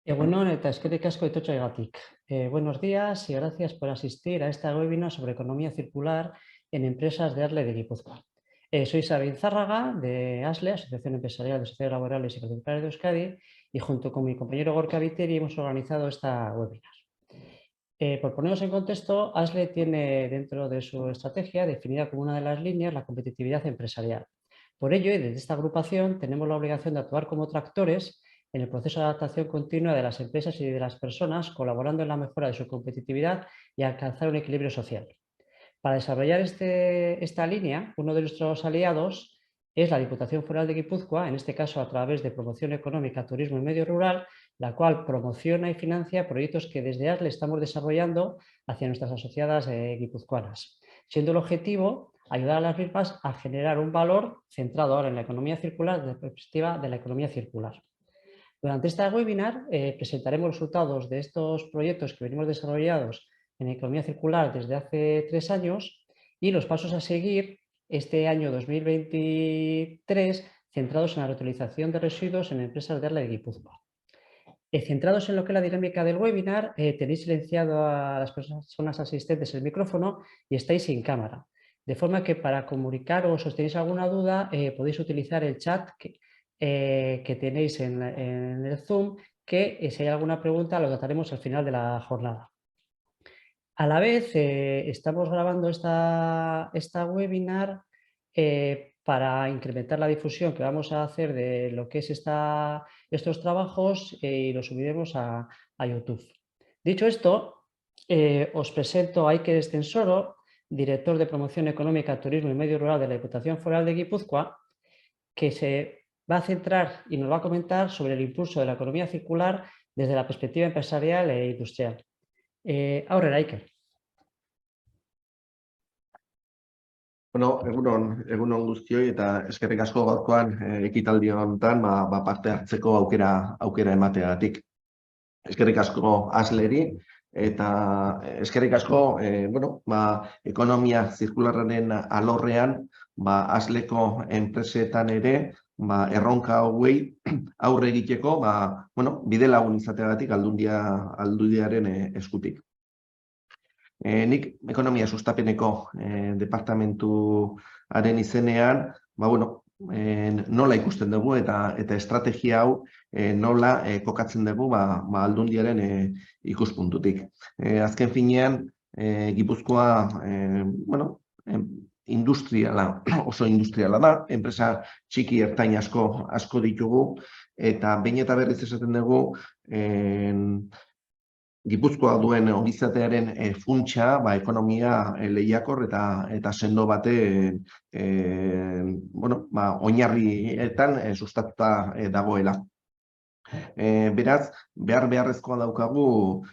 Egunon eta eskerrik asko etortzeagatik. Buenos días y gracias por asistir a esta webinar sobre economía circular en empresas de ASLE de Guipúzcoa. Soy Sabin Zárraga de ASLE, Asociación Empresarial de Sociedades Laborales y Particulares de Euskadi, y junto con mi compañero Gorka Viteri hemos organizado esta webinar. Por ponernos en contexto, ASLE tiene dentro de su estrategia definida como una de las líneas la competitividad empresarial. Por ello, y desde esta agrupación tenemos la obligación de actuar como tractores en el proceso de adaptación continua de las empresas y de las personas, colaborando en la mejora de su competitividad y alcanzar un equilibrio social. Para desarrollar esta línea, uno de nuestros aliados es la Diputación Foral de Guipúzcoa, en este caso a través de Promoción Económica, Turismo y Medio Rural, la cual promociona y financia proyectos que desde ASLE estamos desarrollando hacia nuestras asociadas guipuzcoanas, siendo el objetivo ayudar a las mismas a generar un valor centrado ahora en la economía circular desde la perspectiva de la economía circular. Durante esta webinar presentaremos los resultados de estos proyectos que venimos desarrollados en economía circular desde hace 3 años y los pasos a seguir este año 2023 centrados en la reutilización de residuos en empresas de ASLE de Guipúzcoa. Centrados en lo que es la dinámica del webinar, tenéis silenciado a las personas asistentes el micrófono y estáis sin cámara. De forma que para comunicaros o si tenéis alguna duda podéis utilizar el chat que tenéis en el Zoom, que si hay alguna pregunta lo trataremos al final de la jornada. A la vez, estamos grabando esta webinar para incrementar la difusión que vamos a hacer de lo que es estos trabajos y lo subiremos a YouTube. Dicho esto, os presento a Iker Estensoro, director de Promoción Económica, Turismo y Medio Rural de la Diputación Foral de Guipúzcoa, que se va a centrar y nos va a comentar sobre el impulso de la economía circular desde la perspectiva empresarial e industrial. Aurrera, Iker. Bueno, egunon guztioi eta eskerrik asko gaurkoan ekitaldi honetan parte hartzeko aukera emateagatik. Eskerrik asko ASLEri eta eskerrik asko ekonomia zirkularraren alorrean ASLeko enpresetan ere erronka hauei aurre egiteko bidelagun izateagatik aldundiaren eskutik. Nik ekonomia sustapeneko departamentuaren izenean, nola ikusten dugu eta estrategia hau nola kokatzen dugu aldundiaren ikuspuntutik. Azken finean, Gipuzkoa oso industriala da, enpresa txiki ertain asko ditugu, eta behin eta berriz esaten dugu, Gipuzkoa duen ongizatearen funtsa, ekonomia lehiakor eta sendo bate oinarrietan sustatuta dagoela. Beraz, beharrezkoa daukagu,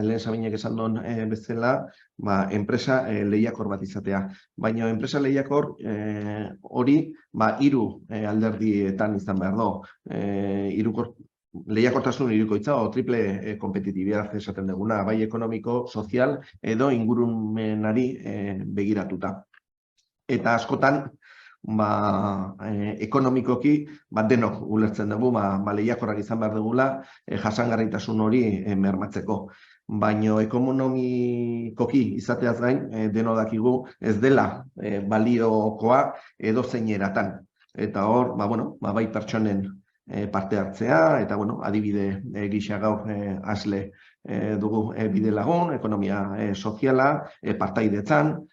lehen Sabinek esan duen bezala, enpresa lehiakor bat izatea. Baina enpresa lehiakor hori 3 alderdietan izan behar du. Lehiakortasun hirukoitza o triple kompetitibidad esaten duguna, bai ekonomiko, sozial edo ingurumenari begiratuta. Eta askotan, ekonomikoki denok ulertzen dugu, lehiakorrak izan behar dugula jasangarritasun hori bermatzeko. Baina ekonomikoki izateaz gain, denok dakigu ez dela baliokoa edo zein eratan. Eta hor, bai pertsonen parte hartzea, eta adibide gisa gaur ASLE dugu bide lagun, ekonomia soziala, partaidetzan,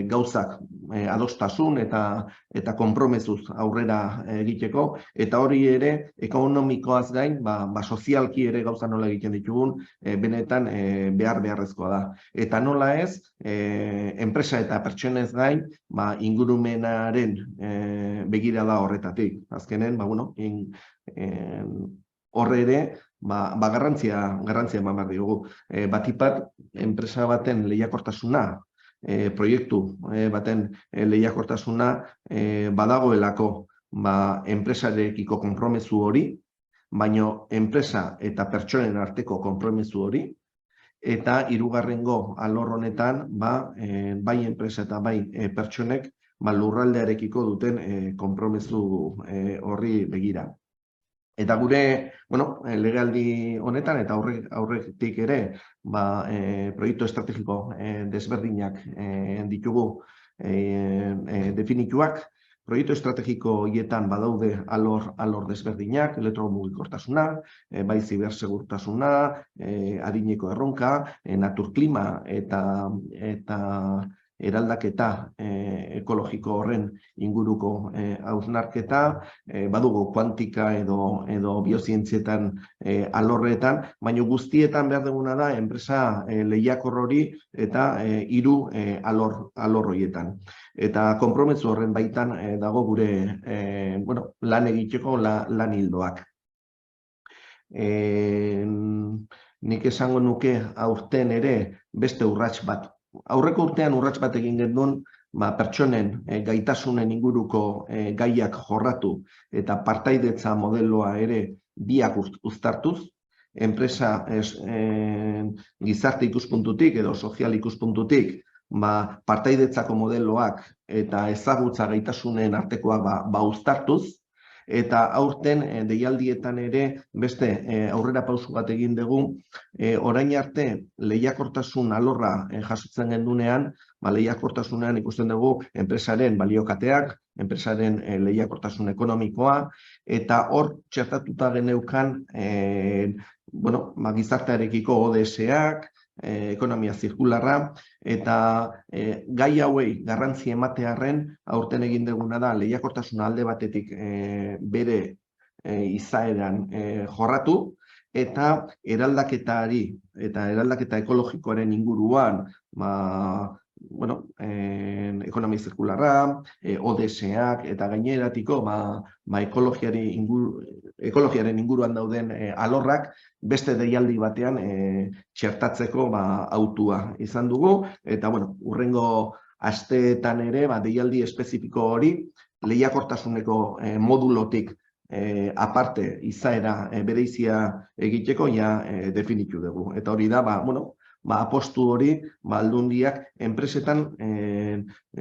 gauzak adostasun eta konpromezuz aurrera egiteko, eta hori ere ekonomikoaz gain, sozialki ere gauza nola egiten ditugun, benetan beharrezkoa da. Eta nola ez, enpresa eta pertsonez gain, ingurumenaren begirada horretatik. Azkenen, horre ere, garrantzia eman behar diogu. Batipat, enpresa baten lehiakortasuna, proiektu baten lehiakortasuna badagoelako enpresarekiko konpromezu hori, baina enpresa eta pertsonen arteko konpromezu hori, eta hirugarrengo alor honetan, bai enpresa eta bai pertsonek lurraldearekiko duten konpromezu horri begira. Eta gure, legealdi honetan eta aurretik ere, proiektu estrategiko desberdinak ditugu definituak. Proiektu estrategiko hietan badaude alor desberdinak, elektromugikortasuna, bai zibersegurtasuna, adineko erronka, naturklima eta eraldaketa ekologiko horren inguruko hausnarketa, badugu kuantika edo biozientzietan alorretan, baina guztietan behar duguna da enpresa lehiakor hori eta 3 alor horietan. Eta konprometzu horren baitan dago gure lan egiteko lan ildoak. Nik esango nuke aurten ere beste urrats bat. Aurreko urtean urrats bat egin genuen, pertsonen gaitasunen inguruko gaiak jorratu eta partaidetza modeloa ere biak uztartuz, enpresa gizarte ikuspuntutik edo sozial ikuspuntutik, partaidetzako modeloak eta ezagutza gaitasunen artekoak uztartuz, eta aurten deialdietan ere beste aurrera pausu bat egin dugu, orain arte lehiakortasun alorra jasotzen gendunean, lehiakortasunean ikusten dugu enpresaren baliokateak, enpresaren lehiakortasun ekonomikoa, eta hor txertatuta geneukan gizartearekiko ODS-ak, ekonomia zirkularra, eta gai hauei garrantzi ematearren aurten egin duguna da lehiakortasuna alde batetik bere izaeran jorratu, eta eraldaketari eta eraldaketa ekologikoaren inguruan ekonomia zirkularra, ODS-ak eta gaineratiko ekologiaren inguruan dauden alorrak beste deialdi batean txertatzeko autua izan dugu, eta hurrengo asteetan ere deialdi espezifiko hori lehiakortasuneko modulotik aparte izaera bereizia egiteko definitu dugu. Eta hori da, apostu hori aldundiak enpresetan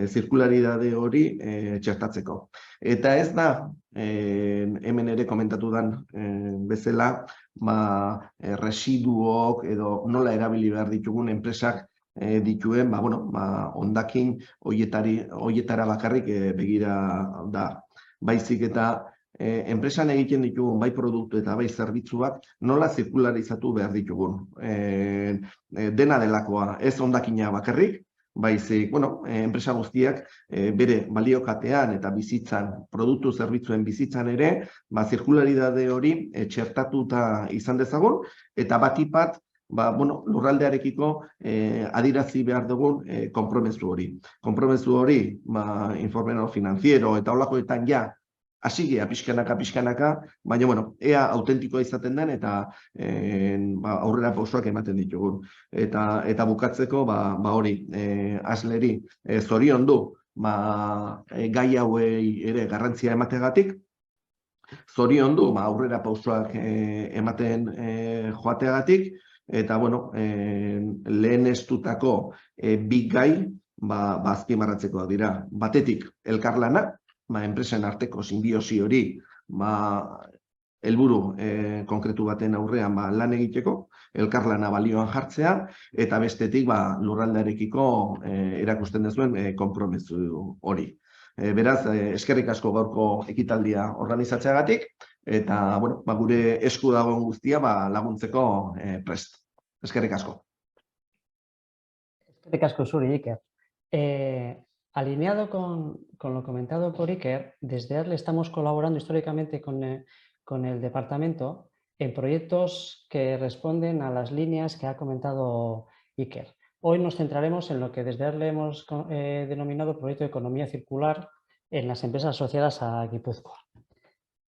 zirkularidade hori txertatzeko. Eta ez da, hemen ere komentatu den bezala, residuok edo nola erabili behar ditugun enpresak dituen, hondakin horietara bakarrik begira da. Baizik eta enpresan egiten ditugun bai produktu eta bai zerbitzuak nola zirkularizatu behar ditugun. Dena delakoa, ez hondakina bakarrik, baizik, enpresa guztiak bere baliokatean eta bizitzan, produktu zerbitzuen bizitzan ere, zirkularidade hori txertatuta izan dezagun, eta batipat, lurraldearekiko adirazi behar dugun konpromezu hori. Konpromezu hori, informe finanziero eta holakoetan hasigea pixkanaka, baina, ea autentikoa izaten den eta aurrera pausoak ematen ditugun. Eta bukatzeko, hori, Asleri zoriondu gai hauei ere garrantzia emateagatik, zoriondu aurrera pausoak ematen joateagatik, eta, lehenestutako bi gai azpimarratzekoak dira. Batetik, elkarlana, enpresen arteko sinbiosi hori helburu konkretu baten aurrean lan egiteko, elkarlana balioan jartzea, eta bestetik lurraldearekiko erakusten dezuen konpromezu hori. Beraz, eskerrik asko gaurko ekitaldia organizatzeagatik, eta gure esku dagoen guztia laguntzeko prest. Eskerrik asko. Eskerrik asko zuri, Iker. Alineado con lo comentado por Iker, desde ASLE estamos colaborando históricamente con el departamento en proyectos que responden a las líneas que ha comentado Iker. Hoy nos centraremos en lo que desde ASLE hemos denominado proyecto de economía circular en las empresas asociadas a Guipúzcoa.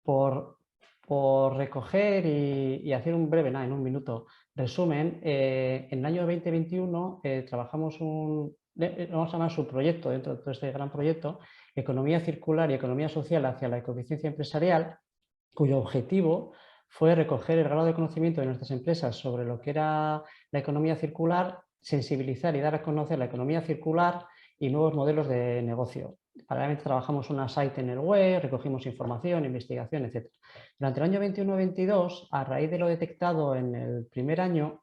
Por recoger y hacer un breve, en un minuto, resumen, en el año 2021 trabajamos vamos a llamar su proyecto dentro de todo este gran proyecto, Economía Circular y Economía Social hacia la Ecoeficiencia Empresarial, cuyo objetivo fue recoger el grado de conocimiento de nuestras empresas sobre lo que era la economía circular, sensibilizar y dar a conocer la economía circular y nuevos modelos de negocio. paralelamente trabajamos una site en el web, recogimos información, investigación, etc. Durante el año 21-22, a raíz de lo detectado en el primer año,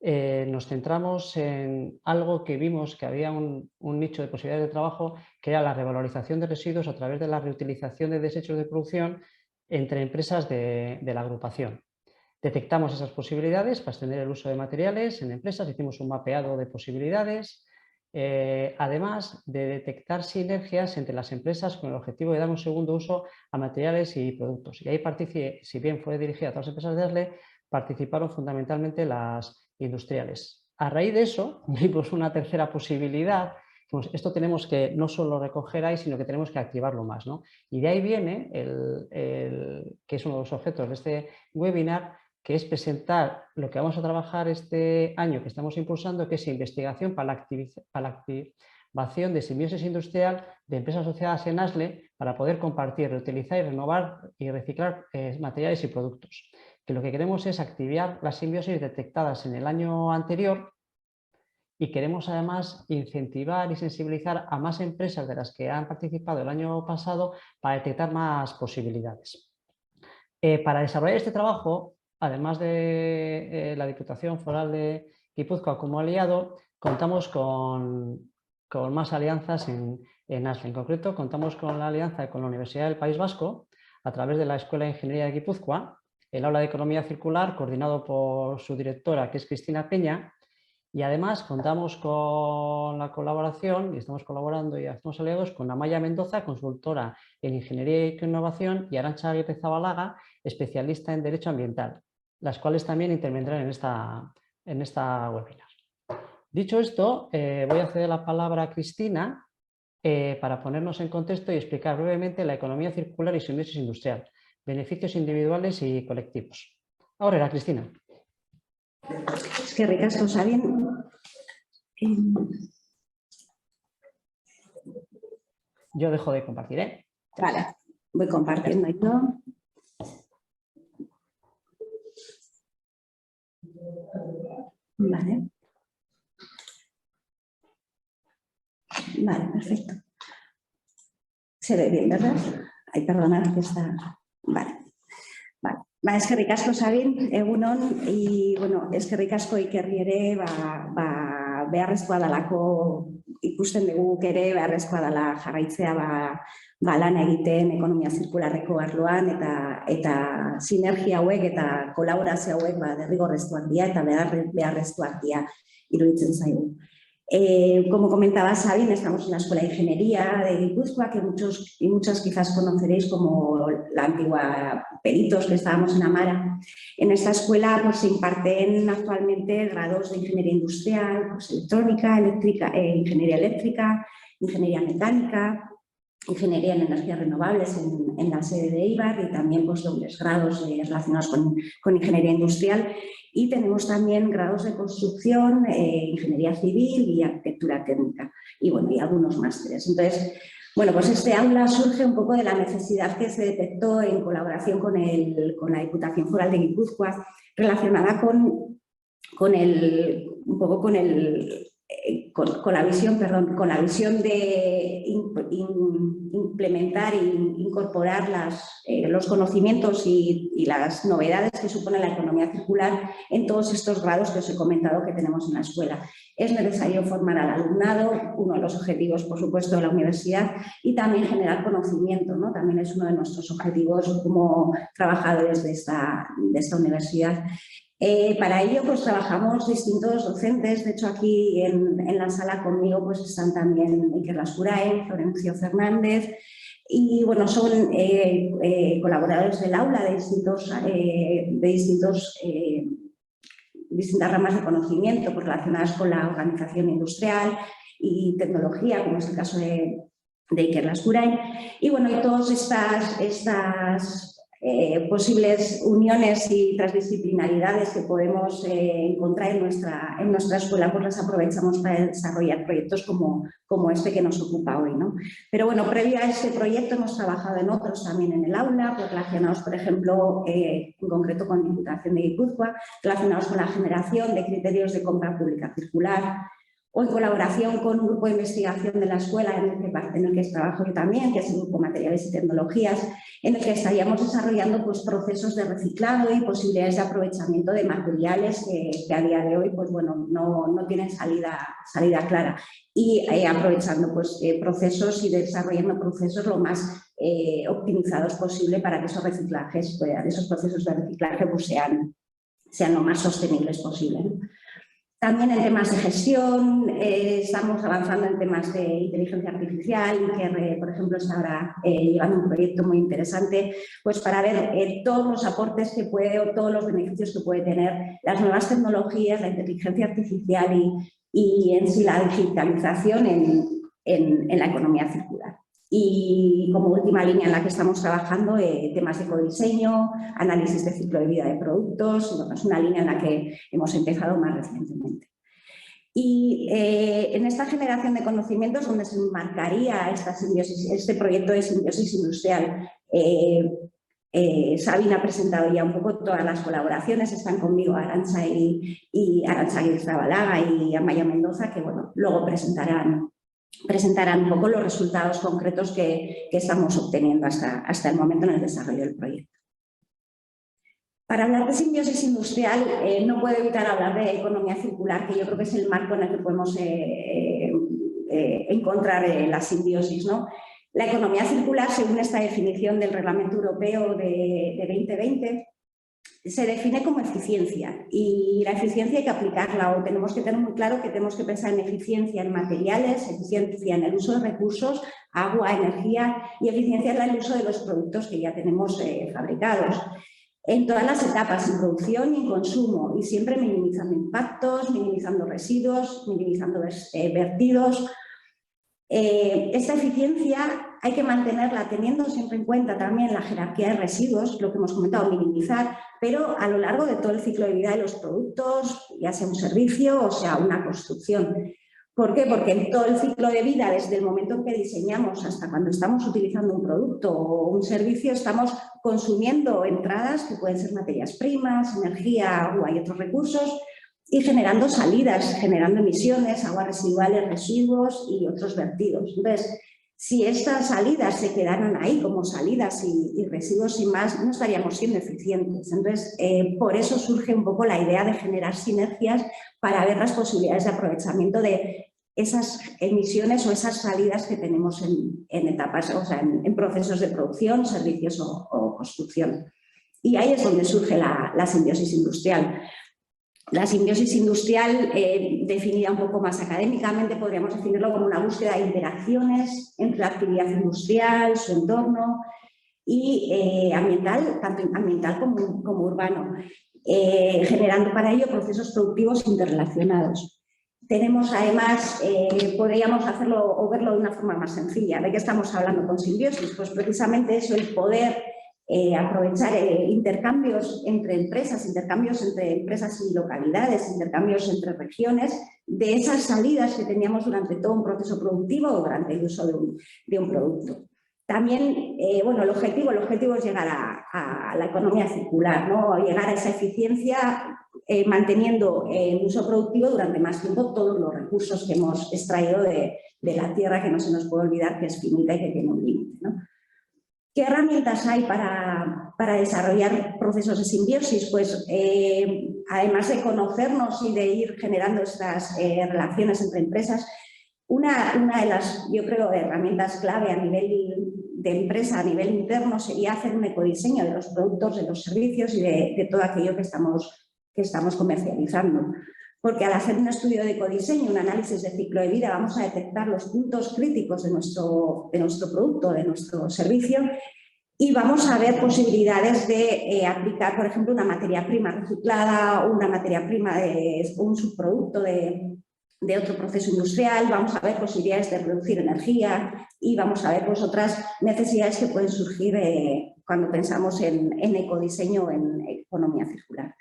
nos centramos en algo que vimos que había un nicho de posibilidades de trabajo, que era la revalorización de residuos a través de la reutilización de desechos de producción entre empresas de la agrupación. Detectamos esas posibilidades para extender el uso de materiales en empresas, hicimos un mapeado de posibilidades, además de detectar sinergias entre las empresas con el objetivo de dar un segundo uso a materiales y productos. Y ahí si bien fue dirigida a todas las empresas de ASLE, participaron fundamentalmente las industriales. A raíz de eso, vimos una tercera posibilidad. Esto tenemos que no solo recoger ahí, sino que tenemos que activarlo más, ¿no? Y de ahí viene, que es uno de los objetos de este webinar, que es presentar lo que vamos a trabajar este año que estamos impulsando, que es investigación para la activación de simbiosis industrial de empresas asociadas en ASLE para poder compartir, reutilizar y renovar y reciclar materiales y productos. Que lo que queremos es activar las simbiosis detectadas en el año anterior y queremos además incentivar y sensibilizar a más empresas de las que han participado el año pasado para detectar más posibilidades. Para desarrollar este trabajo, además de la Diputación Foral de Guipúzcoa como aliado, contamos con más alianzas en ASLE. En concreto, contamos con la alianza con la Universidad del País Vasco a través de la Escuela de Ingeniería de Guipúzcoa, el aula de Economía Circular, coordinado por su directora, que es Cristina Peña, y además contamos con la colaboración, y estamos colaborando y estamos aliados con Amaya Mendoza, consultora en Ingeniería y Innovación, y Arantxa Aguirre Zabalaga, especialista en Derecho Ambiental, las cuales también intervendrán en esta webinar. Dicho esto, voy a ceder la palabra a Cristina para ponernos en contexto y explicar brevemente la economía circular y simbiosis industrial, beneficios individuales y colectivos. Ahora, Cristina. Es que ricasco, Sabin. Yo dejo de compartir, ¿eh? Vale, voy compartiendo yo. Vale. Vale, perfecto. Se ve bien, ¿verdad? Ay, perdonad que está... Vale. Vale. Es que ricasco, Sabin, egunon, y bueno, es que ricasco ikerri beharrezkoa dalako ikusten dugu ere beharrezkoa dela jarraitzea lan egiten ekonomia zirkularreko arloan eta sinergia hauek eta kolaborazio hauek derrigorrezkoak dira eta beharrezkoak dira iruditzen zaigu. Como comentaba Sabin, estamos en la Escuela de Ingeniería de Guipúzcoa, que muchos y muchas quizás conoceréis como la antigua Peritos, que estábamos en Amara. En esta escuela pues, se imparten actualmente grados de Ingeniería Industrial, pues, electrónica, Ingeniería Eléctrica, Ingeniería Mecánica, Ingeniería en Energías Renovables en la sede de Eibar y también pues, dobles grados relacionados con Ingeniería Industrial. Y tenemos también grados de construcción, ingeniería civil y arquitectura técnica. Y bueno, y algunos másteres. Entonces, bueno, pues este aula surge un poco de la necesidad que se detectó en colaboración con la Diputación Foral de Guipúzcoa, relacionada con la visión de implementar e incorporar los conocimientos y las novedades que supone la economía circular en todos estos grados que os he comentado que tenemos en la escuela. Es necesario formar al alumnado, uno de los objetivos, por supuesto, de la universidad, y también generar conocimiento, ¿no? También es uno de nuestros objetivos como trabajadores de esta universidad. Para ello pues trabajamos distintos docentes, de hecho aquí en la sala conmigo pues están también Iker Lascurain, Florencio Fernández y bueno, son colaboradores del aula de distintas ramas de conocimiento pues, relacionadas con la organización industrial y tecnología, como es el caso de Iker Lascurain. Y bueno, y todas estas posibles uniones y transdisciplinaridades que podemos encontrar en nuestra escuela, pues las aprovechamos para desarrollar proyectos como este que nos ocupa hoy, ¿no? Pero bueno, previo a este proyecto hemos trabajado en otros también en el aula, pues relacionados, por ejemplo, en concreto con la Diputación de Guipúzcoa, relacionados con la generación de criterios de compra pública circular, o en colaboración con un grupo de investigación de la escuela en el que trabajo yo también, que es el Grupo Materiales y Tecnologías, en el que estaríamos desarrollando pues, procesos de reciclado y posibilidades de aprovechamiento de materiales que a día de hoy pues, bueno, no tienen salida clara. Y aprovechando pues, procesos y desarrollando procesos lo más optimizados posible para que esos reciclajes, esos procesos de reciclaje pues, sean lo más sostenibles posible, ¿no? También en temas de gestión, estamos avanzando en temas de inteligencia artificial, que por ejemplo está ahora llevando un proyecto muy interesante pues para ver todos los aportes que puede o todos los beneficios que puede tener las nuevas tecnologías, la inteligencia artificial y en sí la digitalización en la economía circular. Y como última línea en la que estamos trabajando, temas de ecodiseño, análisis de ciclo de vida de productos, bueno, es una línea en la que hemos empezado más recientemente. Y en esta generación de conocimientos donde se enmarcaría este proyecto de simbiosis industrial, Sabina ha presentado ya un poco todas las colaboraciones, están conmigo Arantxa Zabalaga y Amaya Mendoza, que bueno, luego presentarán un poco los resultados concretos que estamos obteniendo hasta el momento en el desarrollo del proyecto. Para hablar de simbiosis industrial no puedo evitar hablar de economía circular, que yo creo que es el marco en el que podemos encontrar la simbiosis, ¿no? La economía circular, según esta definición del Reglamento Europeo de 2020, se define como eficiencia, y la eficiencia hay que aplicarla, o tenemos que tener muy claro que tenemos que pensar en eficiencia en materiales, eficiencia en el uso de recursos, agua, energía, y eficiencia en el uso de los productos que ya tenemos fabricados. En todas las etapas, en producción y en consumo, y siempre minimizando impactos, minimizando residuos, minimizando vertidos. Esta eficiencia hay que mantenerla teniendo siempre en cuenta también la jerarquía de residuos, lo que hemos comentado, minimizar, pero a lo largo de todo el ciclo de vida de los productos, ya sea un servicio o sea una construcción. ¿Por qué? Porque en todo el ciclo de vida, desde el momento en que diseñamos hasta cuando estamos utilizando un producto o un servicio, estamos consumiendo entradas que pueden ser materias primas, energía, agua y otros recursos, y generando salidas, generando emisiones, aguas residuales, residuos y otros vertidos. Entonces, si estas salidas se quedaran ahí como salidas y residuos sin más, no estaríamos siendo eficientes. Entonces, por eso surge un poco la idea de generar sinergias para ver las posibilidades de aprovechamiento de esas emisiones o esas salidas que tenemos en etapas, o sea, en procesos de producción, servicios o construcción. Y ahí es donde surge la simbiosis industrial. La simbiosis industrial, definida un poco más académicamente, podríamos definirlo como una búsqueda de interacciones entre la actividad industrial, su entorno y ambiental, tanto ambiental como urbano, generando para ello procesos productivos interrelacionados. Tenemos además, podríamos hacerlo o verlo de una forma más sencilla. ¿De qué estamos hablando con simbiosis? Pues precisamente eso, el poder aprovechar intercambios entre empresas y localidades, intercambios entre regiones, de esas salidas que teníamos durante todo un proceso productivo o durante el uso de un producto. También, bueno, el objetivo es llegar a la economía circular, ¿no? Llegar a esa eficiencia manteniendo el uso productivo durante más tiempo todos los recursos que hemos extraído de la tierra, que no se nos puede olvidar que es finita y que tiene un límite, ¿no? ¿Qué herramientas hay para desarrollar procesos de simbiosis? Pues además de conocernos y de ir generando estas relaciones entre empresas, una de las, yo creo, herramientas clave a nivel de empresa, a nivel interno, sería hacer un ecodiseño de los productos, de los servicios y de todo aquello que estamos comercializando. Porque al hacer un estudio de ecodiseño, un análisis de ciclo de vida, vamos a detectar los puntos críticos de nuestro producto, de nuestro servicio, y vamos a ver posibilidades de aplicar, por ejemplo, una materia prima reciclada, una materia prima de un subproducto de otro proceso industrial, vamos a ver posibilidades de reducir energía y vamos a ver pues, otras necesidades que pueden surgir cuando pensamos en ecodiseño o en economía circular.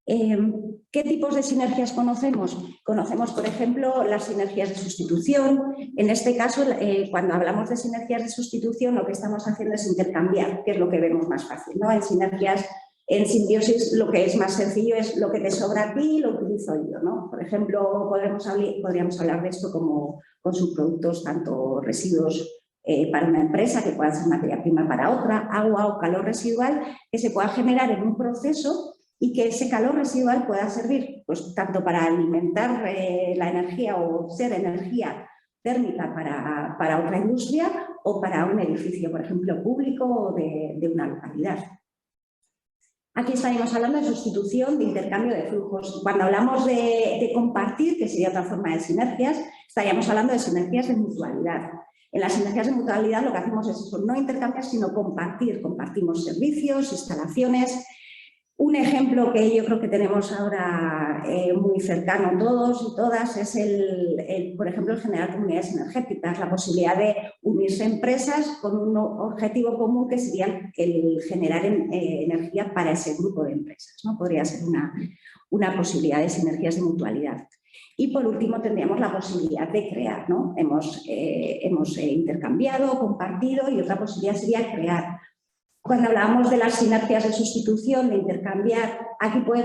¿Qué tipos de sinergias conocemos? Conocemos, por ejemplo, las sinergias de sustitución. En este caso, cuando hablamos de sinergias de sustitución, lo que estamos haciendo es intercambiar, que es lo que vemos más fácil, ¿no? En sinergias En simbiosis lo que es más sencillo es lo que te sobra a ti lo utilizo yo, ¿no? Por ejemplo, podríamos hablar de esto como con subproductos, tanto residuos para una empresa, que pueda ser materia prima para otra, agua o calor residual, que se pueda generar en un proceso y que ese calor residual pueda servir pues, tanto para alimentar la energía o ser energía térmica para otra industria o para un edificio, por ejemplo, público o de una localidad. Aquí estaríamos hablando de sustitución, de intercambio de flujos. Cuando hablamos de compartir, que sería otra forma de sinergias, estaríamos hablando de sinergias de mutualidad. En las sinergias de mutualidad lo que hacemos es eso, no intercambiar, sino compartir. Compartimos servicios, instalaciones. Un ejemplo que yo creo que tenemos ahora muy cercano todos y todas es, por ejemplo, el generar comunidades energéticas, la posibilidad de unirse empresas con un objetivo común que sería el generar energía para ese grupo de empresas, ¿no? Podría ser una posibilidad de sinergias de mutualidad. Y por último tendríamos la posibilidad de crear, ¿no? Hemos intercambiado, compartido y otra posibilidad sería crear. Cuando hablábamos de las sinergias de sustitución, de intercambiar, aquí puede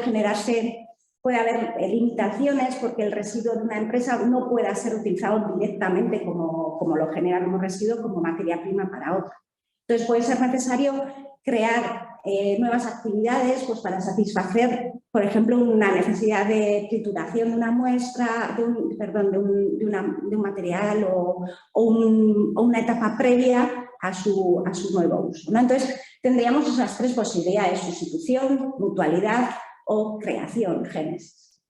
haber limitaciones porque el residuo de una empresa no pueda ser utilizado directamente como lo genera como residuo, como materia prima para otra. Entonces puede ser necesario crear nuevas actividades pues, para satisfacer, por ejemplo, una necesidad de trituración de una muestra, de un material o una etapa previa a su nuevo uso, ¿no? Entonces, tendríamos esas tres posibilidades: sustitución, mutualidad o creación, génesis.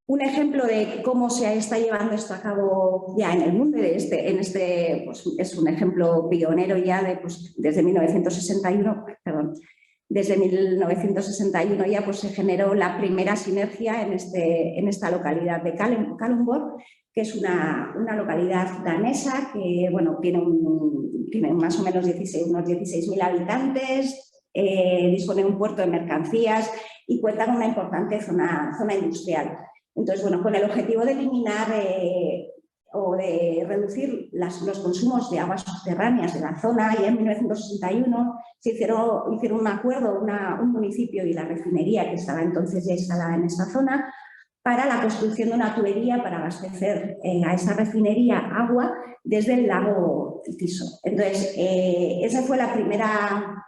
Un ejemplo de cómo se está llevando esto a cabo ya en el mundo, pues, es un ejemplo pionero ya desde 1961, desde 1961 ya pues, se generó la primera sinergia en esta localidad de Kalundborg, que es una localidad danesa que bueno, tiene más o menos unos 16.000 habitantes, dispone de un puerto de mercancías y cuenta con una importante zona industrial. Entonces, bueno, con el objetivo de eliminar o de reducir los consumos de aguas subterráneas de la zona, y en 1961 se hicieron un acuerdo, un municipio y la refinería que estaba entonces ya instalada en esta zona, para la construcción de una tubería para abastecer a esa refinería agua desde el lago Tiso. Entonces, esa fue la primera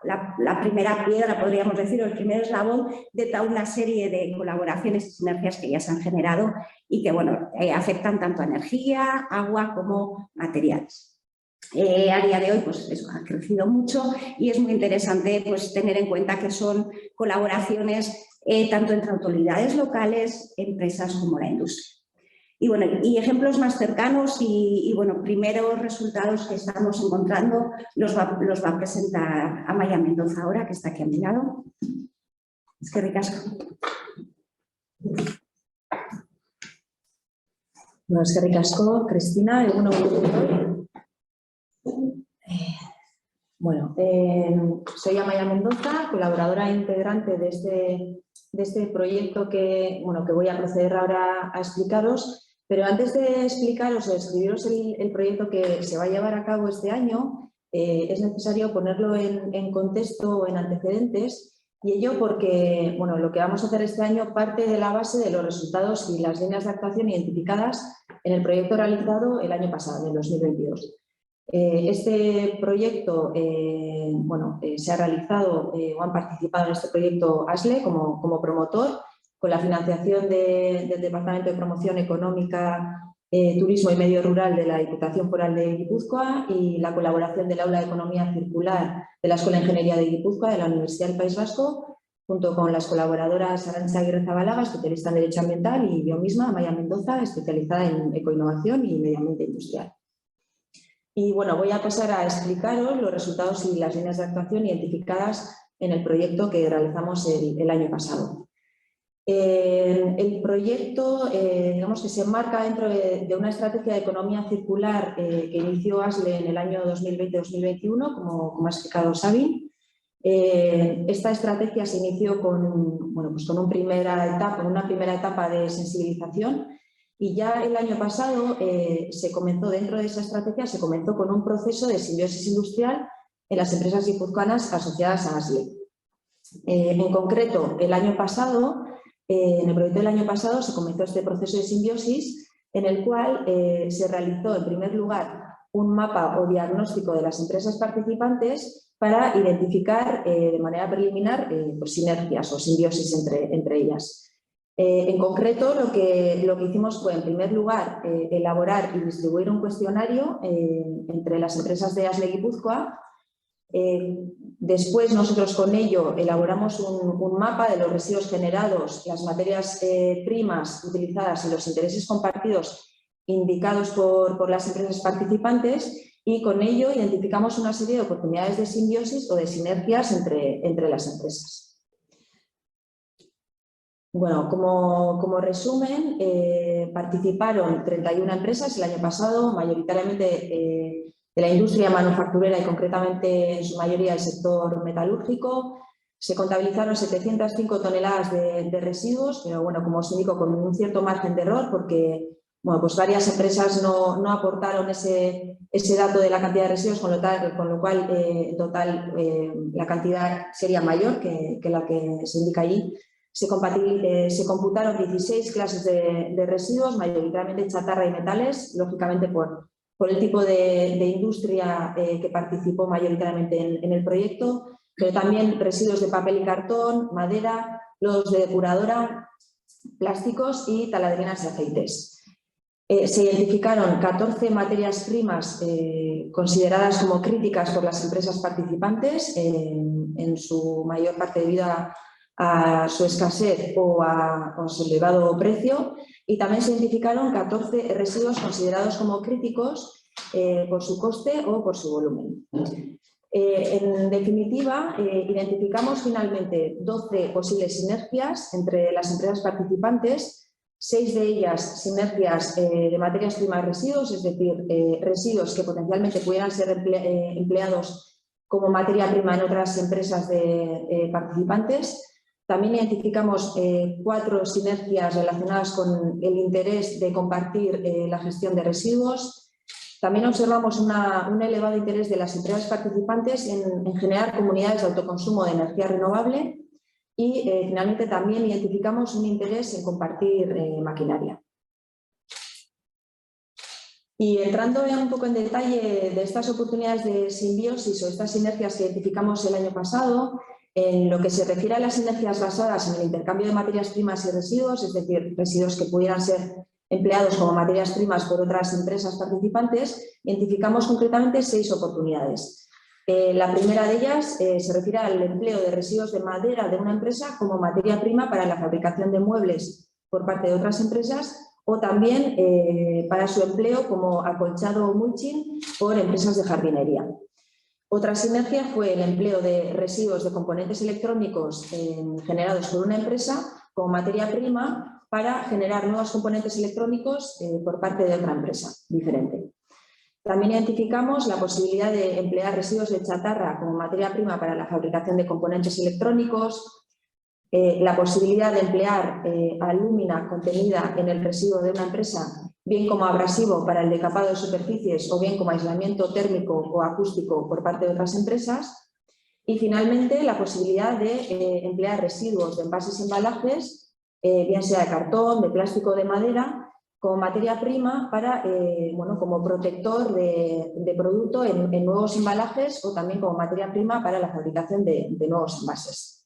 piedra, podríamos decir, o el primer eslabón de toda una serie de colaboraciones y sinergias que ya se han generado y que bueno, afectan tanto a energía, agua como materiales. A día de hoy pues eso ha crecido mucho y es muy interesante pues, tener en cuenta que son colaboraciones tanto entre autoridades locales, empresas como la industria. Y bueno, y ejemplos más cercanos y bueno, primeros resultados que estamos encontrando los va a presentar Amaia Mendoza ahora, que está aquí a mi lado. Es que ricasco. Bueno, es que ricasco, Cristina. Bueno, soy Amaia Mendoza, colaboradora e integrante de este proyecto que voy a proceder ahora a explicaros. Pero antes de explicaros o describiros el proyecto que se va a llevar a cabo este año, es necesario ponerlo en contexto o en antecedentes, y ello porque lo que vamos a hacer este año parte de la base de los resultados y las líneas de actuación identificadas en el proyecto realizado el año pasado, en 2022. Este proyecto se ha realizado o han participado en este proyecto ASLE como promotor, con la financiación del Departamento de Promoción Económica, Turismo y Medio Rural de la Diputación Foral de Guipúzcoa y la colaboración del Aula de Economía Circular de la Escuela de Ingeniería de Guipúzcoa de la Universidad del País Vasco, junto con las colaboradoras Arantxa Aguirre-Zabalaga, especialista en Derecho Ambiental, y yo misma, Amaia Mendoza, especializada en Ecoinnovación y Medio Ambiente Industrial. Y bueno, voy a pasar a explicaros los resultados y las líneas de actuación identificadas en el proyecto que realizamos el año pasado. El proyecto, digamos que se enmarca dentro de una estrategia de economía circular que inició ASLE en el año 2020-2021, como ha explicado Sabin. Esta estrategia se inició con una primera etapa de sensibilización, y ya el año pasado dentro de esa estrategia se comenzó con un proceso de simbiosis industrial en las empresas guipuzcoanas asociadas a ASLE. En concreto, el año pasado, en el proyecto del año pasado se comenzó este proceso de simbiosis en el cual se realizó en primer lugar un mapa o diagnóstico de las empresas participantes para identificar de manera preliminar pues sinergias o simbiosis entre ellas. En concreto, lo que hicimos fue, en primer lugar, elaborar y distribuir un cuestionario entre las empresas de ASLE Guipúzcoa. Después, nosotros con ello elaboramos un mapa de los residuos generados, las materias primas utilizadas y los intereses compartidos indicados por las empresas participantes, y con ello identificamos una serie de oportunidades de simbiosis o de sinergias entre las empresas. Bueno, como resumen, participaron 31 empresas el año pasado, mayoritariamente de la industria manufacturera y concretamente en su mayoría el sector metalúrgico. Se contabilizaron 705 toneladas de residuos, pero bueno, como os indico, con un cierto margen de error porque bueno, pues varias empresas no aportaron ese dato de la cantidad de residuos, con lo cual en total la cantidad sería mayor que la que se indica allí. Se computaron 16 clases de residuos, mayoritariamente chatarra y metales, lógicamente por el tipo de industria que participó mayoritariamente en el proyecto, pero también residuos de papel y cartón, madera, lodos de depuradora, plásticos y taladrinas y aceites. Se identificaron 14 materias primas consideradas como críticas por las empresas participantes, en su mayor parte debido a su escasez o a su elevado precio, y también se identificaron 14 residuos considerados como críticos por su coste o por su volumen. En definitiva, identificamos finalmente 12 posibles sinergias entre las empresas participantes, 6 de ellas sinergias de materias primas residuos, es decir, residuos que potencialmente pudieran ser empleados como materia prima en otras empresas de participantes. También identificamos 4 sinergias relacionadas con el interés de compartir la gestión de residuos. También observamos un elevado interés de las empresas participantes en generar comunidades de autoconsumo de energía renovable y finalmente también identificamos un interés en compartir maquinaria. Y entrando ya un poco en detalle de estas oportunidades de simbiosis o estas sinergias que identificamos el año pasado, en lo que se refiere a las sinergias basadas en el intercambio de materias primas y residuos, es decir, residuos que pudieran ser empleados como materias primas por otras empresas participantes, identificamos concretamente 6 oportunidades. La primera de ellas se refiere al empleo de residuos de madera de una empresa como materia prima para la fabricación de muebles por parte de otras empresas, o también para su empleo como acolchado o mulching por empresas de jardinería. Otra sinergia fue el empleo de residuos de componentes electrónicos generados por una empresa como materia prima para generar nuevos componentes electrónicos por parte de otra empresa diferente. También identificamos la posibilidad de emplear residuos de chatarra como materia prima para la fabricación de componentes electrónicos, la posibilidad de emplear alúmina contenida en el residuo de una empresa, bien como abrasivo para el decapado de superficies o bien como aislamiento térmico o acústico por parte de otras empresas. Y finalmente la posibilidad de emplear residuos de envases y embalajes, bien sea de cartón, de plástico o de madera, como materia prima para, como protector de producto en nuevos embalajes o también como materia prima para la fabricación de nuevos envases.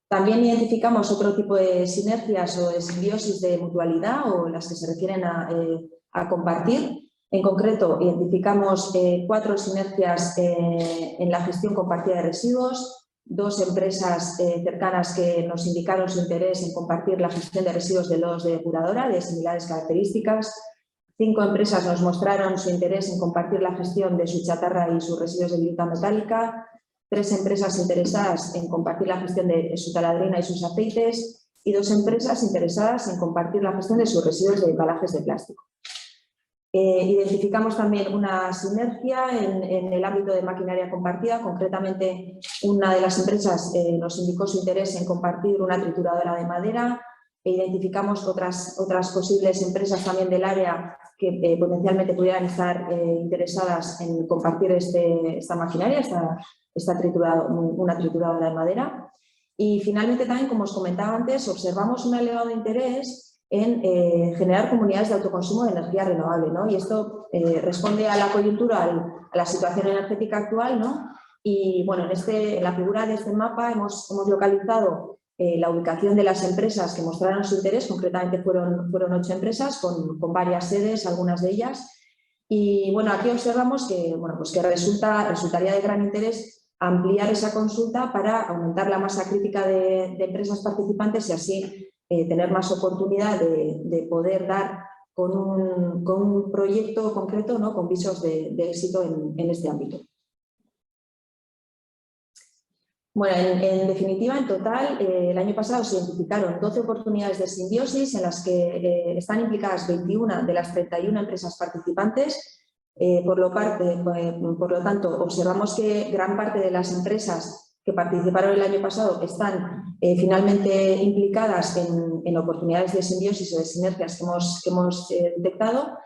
También identificamos otro tipo de sinergias o de simbiosis de mutualidad o las que se refieren a compartir. En concreto, identificamos 4 sinergias en la gestión compartida de residuos, 2 empresas cercanas que nos indicaron su interés en compartir la gestión de residuos de lodos de depuradora de similares características, 5 empresas nos mostraron su interés en compartir la gestión de su chatarra y sus residuos de viruta metálica, 3 empresas interesadas en compartir la gestión de su taladrina y sus aceites y 2 empresas interesadas en compartir la gestión de sus residuos de embalajes de plástico. Identificamos también una sinergia en el ámbito de maquinaria compartida. Concretamente, una de las empresas nos indicó su interés en compartir una trituradora de madera. Identificamos otras posibles empresas también del área que potencialmente pudieran estar interesadas en compartir esta maquinaria, una trituradora de madera. Y finalmente también, como os comentaba antes, observamos un elevado interés en generar comunidades de autoconsumo de energía renovable, ¿no? Y esto responde a la coyuntura, a la situación energética actual, ¿no? Y bueno, en la figura de este mapa hemos localizado la ubicación de las empresas que mostraron su interés. Concretamente fueron 8 empresas con varias sedes, algunas de ellas. Y bueno, aquí observamos que, bueno, pues que resultaría de gran interés ampliar esa consulta para aumentar la masa crítica de empresas participantes y así tener más oportunidad de poder dar con un proyecto concreto, ¿no? Con visos de éxito en este ámbito. Bueno, en definitiva, en total, el año pasado se identificaron 12 oportunidades de simbiosis en las que están implicadas 21 de las 31 empresas participantes. Por lo tanto, observamos que gran parte de las empresas que participaron el año pasado están finalmente implicadas en oportunidades de simbiosis o de sinergias que hemos detectado.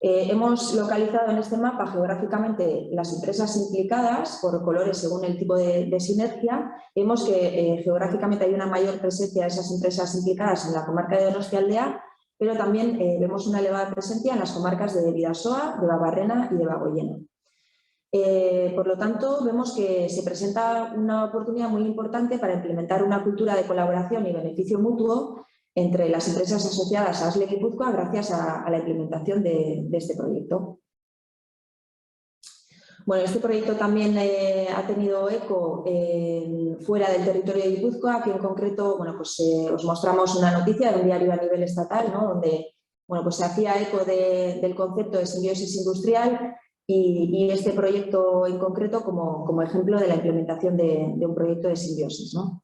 Hemos localizado en este mapa geográficamente las empresas implicadas por colores según el tipo de sinergia. Vemos que geográficamente hay una mayor presencia de esas empresas implicadas en la comarca de Donostialdea, pero también vemos una elevada presencia en las comarcas de Bidasoa, de Babarrena y de Bagoyena. Por lo tanto, vemos que se presenta una oportunidad muy importante para implementar una cultura de colaboración y beneficio mutuo entre las empresas asociadas a ASLE Guipúzcoa gracias a la implementación de este proyecto. Bueno, este proyecto también ha tenido eco fuera del territorio de Guipúzcoa. Aquí en concreto, bueno, pues os mostramos una noticia de un diario a nivel estatal, ¿no? Donde, bueno, pues se hacía eco del concepto de simbiosis industrial y este proyecto en concreto como ejemplo de la implementación de un proyecto de simbiosis, ¿no?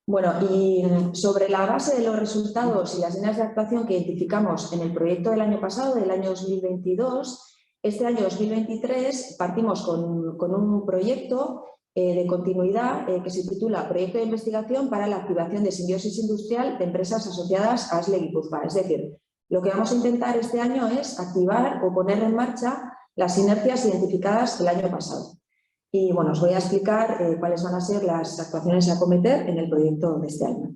Bueno, y sobre la base de los resultados y las líneas de actuación que identificamos en el proyecto del año pasado, del año 2022, este año 2023 partimos con un proyecto de continuidad que se titula Proyecto de Investigación para la activación de simbiosis industrial de empresas asociadas a ASLE Guipúzcoa. Es decir, lo que vamos a intentar este año es activar o poner en marcha las sinergias identificadas el año pasado. Y bueno, os voy a explicar cuáles van a ser las actuaciones a acometer en el proyecto de este año.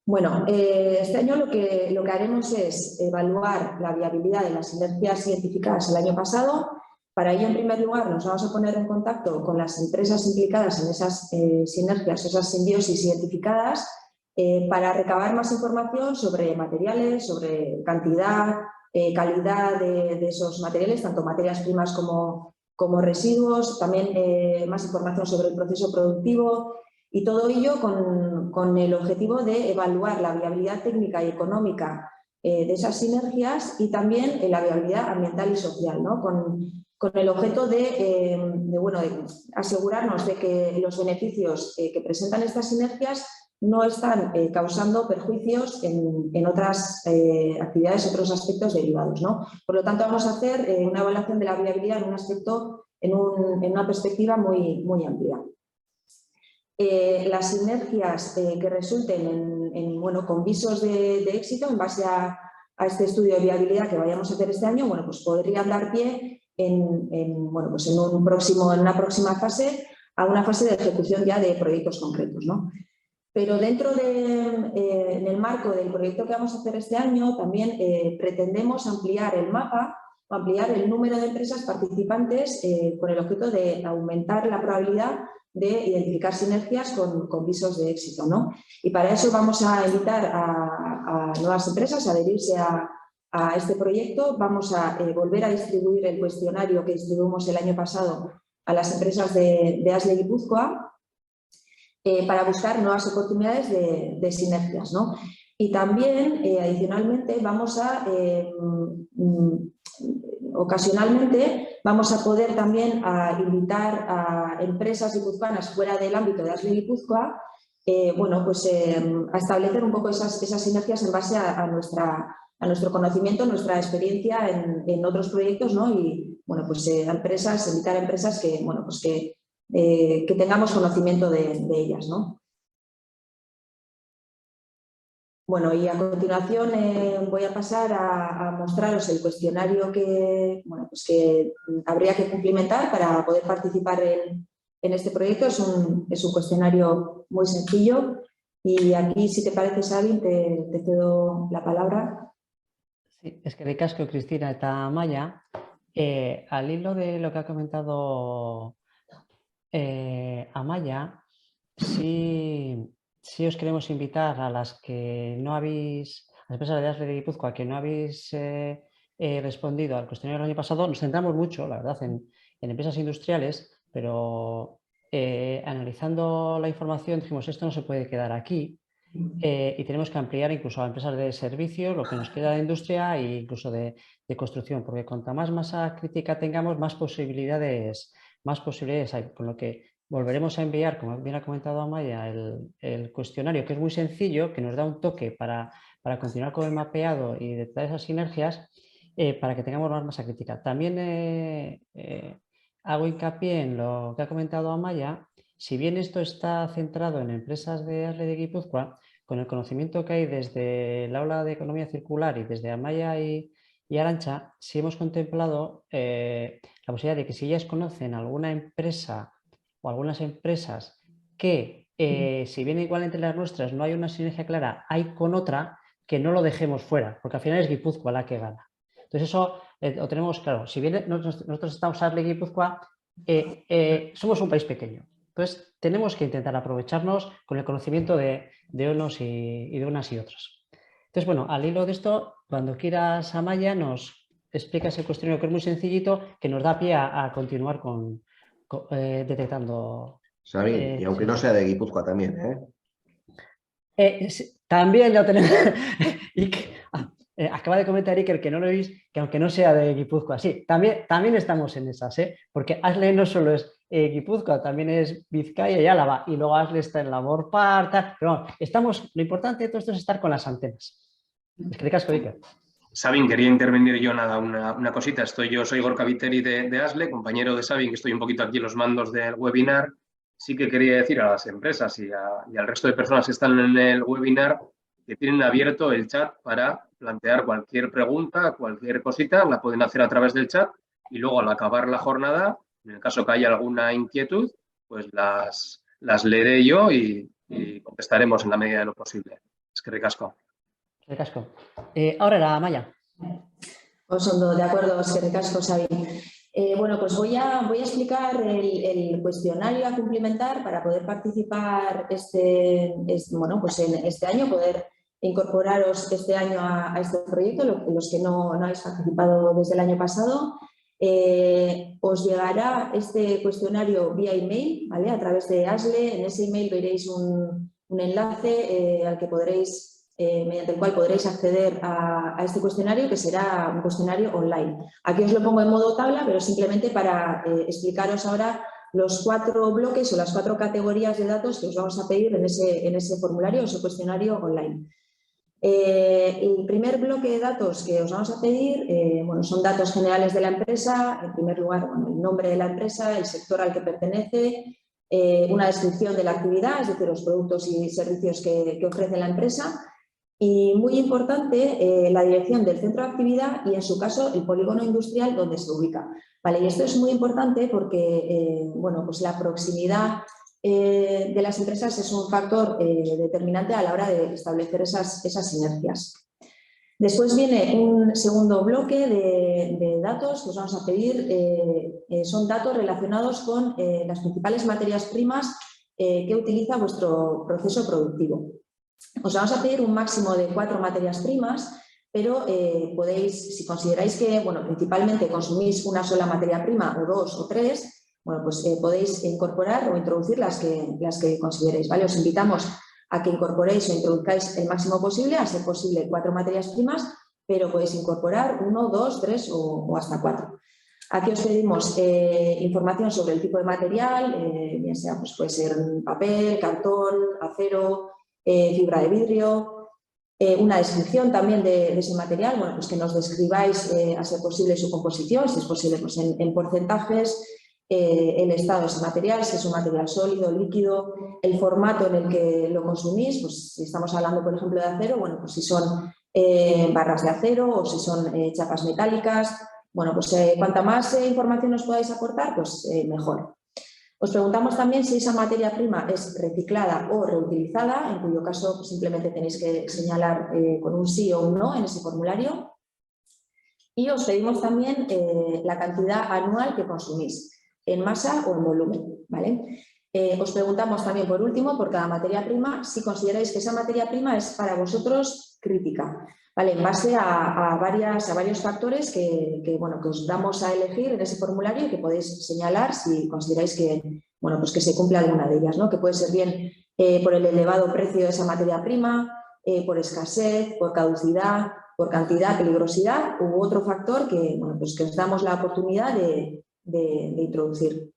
Bueno, este año lo que haremos es evaluar la viabilidad de las sinergias identificadas el año pasado. Para ello, en primer lugar, nos vamos a poner en contacto con las empresas implicadas en esas sinergias, esas simbiosis identificadas, para recabar más información sobre materiales, sobre cantidad, calidad de esos materiales, tanto materias primas como residuos, también más información sobre el proceso productivo y todo ello con el objetivo de evaluar la viabilidad técnica y económica de esas sinergias y también la viabilidad ambiental y social, ¿no? Con el objeto de asegurarnos de que los beneficios que presentan estas sinergias no están causando perjuicios en otras actividades, otros aspectos derivados, ¿no? Por lo tanto, vamos a hacer una evaluación de la viabilidad en un aspecto, en una perspectiva muy, muy amplia. Las sinergias que resulten con visos de éxito en base a este estudio de viabilidad que vayamos a hacer este año, bueno, pues podrían dar pie en una próxima fase a una fase de ejecución ya de proyectos concretos, ¿no? Pero dentro en el marco del proyecto que vamos a hacer este año, también pretendemos ampliar el mapa, ampliar el número de empresas participantes con el objeto de aumentar la probabilidad de identificar sinergias con visos de éxito, ¿no? Y para eso vamos a invitar a nuevas empresas a adherirse a este proyecto. Vamos a volver a distribuir el cuestionario que distribuimos el año pasado a las empresas de ASLE Guipúzcoa, para buscar nuevas oportunidades de sinergias, ¿no? Y también, adicionalmente, ocasionalmente vamos a poder también invitar a empresas guipuzcoanas fuera del ámbito de ASLE Guipúzcoa, a establecer un poco esas sinergias en base a nuestro conocimiento, nuestra experiencia en otros proyectos, ¿no? Y bueno, pues invitar a empresas que tengamos conocimiento de ellas, ¿no? Bueno, y a continuación voy a pasar a mostraros el cuestionario que, bueno, pues que habría que cumplimentar para poder participar en este proyecto. Es un cuestionario muy sencillo y aquí, si te parece, Sabin, te cedo la palabra. Sí, es que de casco, Cristina eta Amaia, al hilo de lo que ha comentado Amaia, sí os queremos invitar a las que no habéis, a las empresas de ASLE de Guipúzcoa, que no habéis respondido al cuestionario del año pasado. Nos centramos mucho, la verdad, en empresas industriales, pero analizando la información dijimos, esto no se puede quedar aquí. Y tenemos que ampliar incluso a empresas de servicios, lo que nos queda de industria e incluso de construcción, porque cuanta más masa crítica tengamos, más posibilidades hay. Con lo que volveremos a enviar, como bien ha comentado Amaia, el cuestionario, que es muy sencillo, que nos da un toque para continuar con el mapeado y detectar esas sinergias, para que tengamos más masa crítica. También hago hincapié en lo que ha comentado Amaia. Si bien esto está centrado en empresas de ASLE de Guipúzcoa, con el conocimiento que hay desde el aula de economía circular y desde Amaia y Arantxa, sí hemos contemplado la posibilidad de que si ellas conocen alguna empresa o algunas empresas que, si bien igual entre las nuestras no hay una sinergia clara, hay con otra, que no lo dejemos fuera, porque al final es Guipúzcoa la que gana. Entonces eso lo tenemos claro. Si bien nosotros estamos ASLE Guipúzcoa, somos un país pequeño. Entonces, tenemos que intentar aprovecharnos con el conocimiento de unos y de unas y otras. Entonces, bueno, al hilo de esto, cuando quieras, Amaia, nos explicas el cuestionario, que es muy sencillito, que nos da pie a continuar detectando. Sabin, y aunque no sea de Guipúzcoa también, También ya tenemos. Acaba de comentar Iker, que no lo veis, que aunque no sea de Guipúzcoa, sí, también estamos en esas, porque ASLE no solo es Guipúzcoa, también es Vizcaya y Álava, y luego ASLE está en la Morparta, pero bueno, lo importante de todo esto es estar con las antenas. Es que te casco, Iker. Sabin, quería intervenir yo una cosita. Yo soy Gorka Viteri de ASLE, compañero de Sabin, que estoy un poquito aquí en los mandos del webinar. Sí que quería decir a las empresas y al resto de personas que están en el webinar que tienen abierto el chat para plantear cualquier pregunta, cualquier cosita, la pueden hacer a través del chat y luego al acabar la jornada, en el caso que haya alguna inquietud, pues las leeré yo y contestaremos en la medida de lo posible. Es que ricasco. De casco. Ahora era Amaia. Osondo, de acuerdo, es que ricasco, Sabin. Bueno, pues voy a explicar el cuestionario a cumplimentar para poder participar en este año, poder incorporaros este año a este proyecto, los que no habéis participado desde el año pasado. Os llegará este cuestionario vía email, ¿vale? A través de ASLE. En ese email veréis un enlace al que podréis, mediante el cual podréis acceder a este cuestionario, que será un cuestionario online. Aquí os lo pongo en modo tabla, pero simplemente para explicaros ahora los 4 bloques o las 4 categorías de datos que os vamos a pedir en ese formulario o ese cuestionario online. El primer bloque de datos que os vamos a pedir son datos generales de la empresa. En primer lugar, el nombre de la empresa, el sector al que pertenece, una descripción de la actividad, es decir, los productos y servicios que ofrece la empresa. Y muy importante, la dirección del centro de actividad y, en su caso, el polígono industrial donde se ubica. ¿Vale? Y esto es muy importante porque pues la proximidad de las empresas es un factor determinante a la hora de establecer esas sinergias. Después viene un segundo bloque de datos que os vamos a pedir. Son datos relacionados con las principales materias primas que utiliza vuestro proceso productivo. Os vamos a pedir un máximo de 4 materias primas, pero podéis, si consideráis que principalmente consumís una sola materia prima o 2 o 3, pues podéis incorporar o introducir las que consideréis, ¿vale? Os invitamos a que incorporéis o introduzcáis el máximo posible, a ser posible 4 materias primas, pero podéis incorporar 1, 2, 3 o hasta 4. Aquí os pedimos información sobre el tipo de material, bien sea, pues puede ser papel, cartón, acero, fibra de vidrio, una descripción también de ese material, pues que nos describáis a ser posible su composición, si es posible pues en porcentajes, el estado de ese material, si es un material sólido, líquido, el formato en el que lo consumís, pues si estamos hablando, por ejemplo, de acero, bueno, pues si son barras de acero o si son chapas metálicas, bueno, pues cuanta más información os podáis aportar, pues mejor. Os preguntamos también si esa materia prima es reciclada o reutilizada, en cuyo caso pues, simplemente tenéis que señalar con un sí o un no en ese formulario. Y os pedimos también la cantidad anual que consumís, en masa o en volumen, ¿vale? Os preguntamos también, por último, por cada materia prima, si consideráis que esa materia prima es para vosotros crítica, ¿vale? En base a varios factores que os damos a elegir en ese formulario y que podéis señalar si consideráis que, bueno, pues que se cumple alguna de ellas, ¿no? Que puede ser bien por el elevado precio de esa materia prima, por escasez, por caducidad, por cantidad, peligrosidad u otro factor que, bueno, pues que os damos la oportunidad de introducir.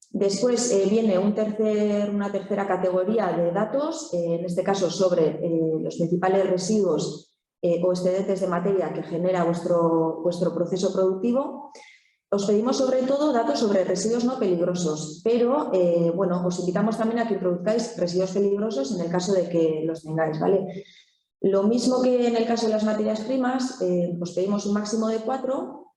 Después viene una tercera categoría de datos, en este caso sobre los principales residuos o excedentes de materia que genera vuestro proceso productivo. Os pedimos sobre todo datos sobre residuos no peligrosos, pero bueno, os invitamos también a que introduzcáis residuos peligrosos en el caso de que los tengáis, ¿vale? Lo mismo que en el caso de las materias primas, os pedimos un máximo de 4,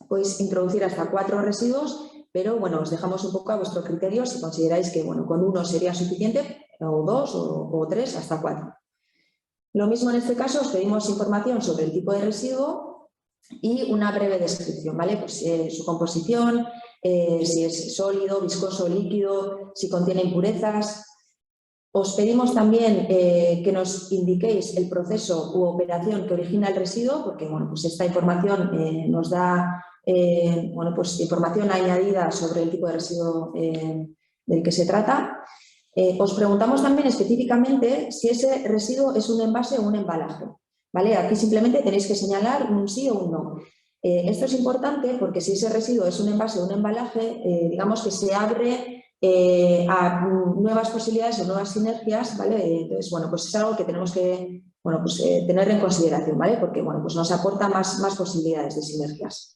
podéis introducir hasta 4 residuos, pero bueno, os dejamos un poco a vuestro criterio si consideráis que bueno, con 1 sería suficiente, o 2 o 3, hasta 4. Lo mismo en este caso, os pedimos información sobre el tipo de residuo y una breve descripción, ¿vale? Pues su composición, si es sólido, viscoso, líquido, si contiene impurezas. Os pedimos también que nos indiquéis el proceso u operación que origina el residuo, porque bueno, pues esta información nos da bueno, pues información añadida sobre el tipo de residuo del que se trata. Os preguntamos también específicamente si ese residuo es un envase o un embalaje, ¿vale? Aquí simplemente tenéis que señalar un sí o un no. Esto es importante porque si ese residuo es un envase o un embalaje, digamos que se abre a nuevas posibilidades o nuevas sinergias, ¿vale? Entonces, bueno, pues es algo que tenemos que, bueno, pues, tener en consideración, ¿vale? Porque, bueno, pues nos aporta más posibilidades de sinergias.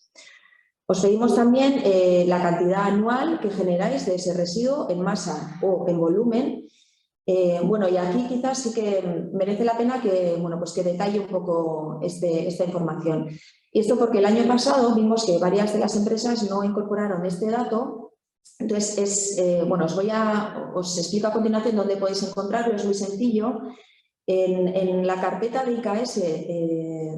Os pedimos también la cantidad anual que generáis de ese residuo en masa o en volumen. Bueno, y aquí quizás sí que merece la pena que, bueno, pues que detalle un poco esta información. Y esto porque el año pasado vimos que varias de las empresas no incorporaron este dato. Entonces, bueno, os explico a continuación dónde podéis encontrarlo, es muy sencillo. En la carpeta de IKS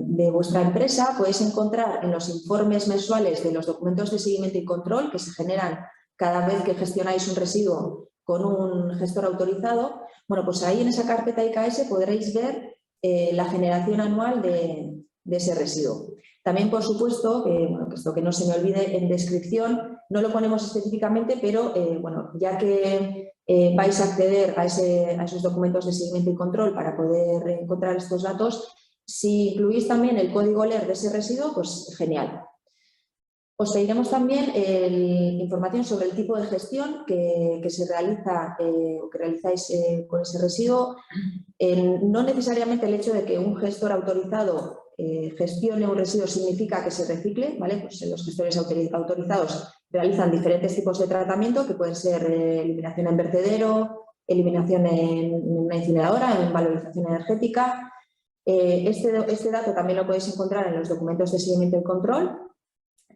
de vuestra empresa podéis encontrar en los informes mensuales de los documentos de seguimiento y control que se generan cada vez que gestionáis un residuo con un gestor autorizado. Bueno, pues ahí en esa carpeta IKS podréis ver la generación anual de ese residuo. También, por supuesto, bueno, que esto que no se me olvide, en descripción no lo ponemos específicamente, pero bueno, ya que vais a acceder a esos documentos de seguimiento y control para poder encontrar estos datos, si incluís también el código LER de ese residuo, pues genial. Os pediremos también información sobre el tipo de gestión que se realiza o que realizáis con ese residuo. No necesariamente el hecho de que un gestor autorizado gestione un residuo significa que se recicle, ¿vale? Pues los gestores autorizados realizan diferentes tipos de tratamiento que pueden ser eliminación en vertedero, eliminación en una incineradora, en valorización energética. Este dato también lo podéis encontrar en los documentos de seguimiento y control.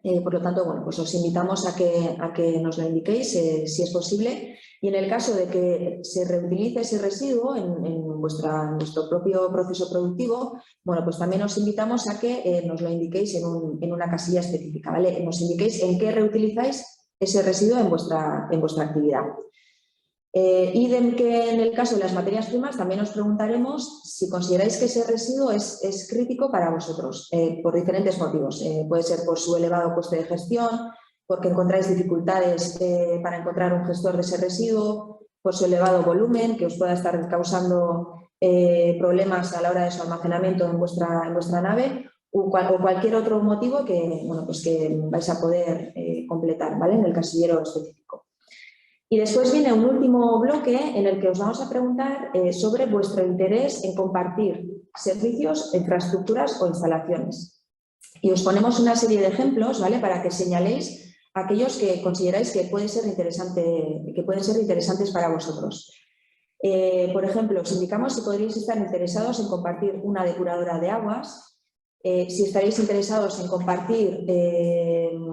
Por lo tanto, bueno, pues os invitamos a que nos lo indiquéis si es posible. Y en el caso de que se reutilice ese residuo en vuestro propio proceso productivo, bueno, pues también os invitamos a que nos lo indiquéis en una casilla específica, ¿vale? Nos indiquéis en qué reutilizáis ese residuo en vuestra actividad. Idem que en el caso de las materias primas también os preguntaremos si consideráis que ese residuo es crítico para vosotros por diferentes motivos. Puede ser por su elevado coste de gestión, porque encontráis dificultades para encontrar un gestor de ese residuo, por su elevado volumen que os pueda estar causando problemas a la hora de su almacenamiento en vuestra nave o cualquier otro motivo que, bueno, pues que vais a poder completar, ¿vale? En el casillero específico. Y después viene un último bloque en el que os vamos a preguntar sobre vuestro interés en compartir servicios, infraestructuras o instalaciones. Y os ponemos una serie de ejemplos, ¿vale? Para que señaléis aquellos que consideráis que pueden ser interesantes para vosotros. Por ejemplo, os indicamos si podríais estar interesados en compartir una depuradora de aguas, si estaréis interesados en compartir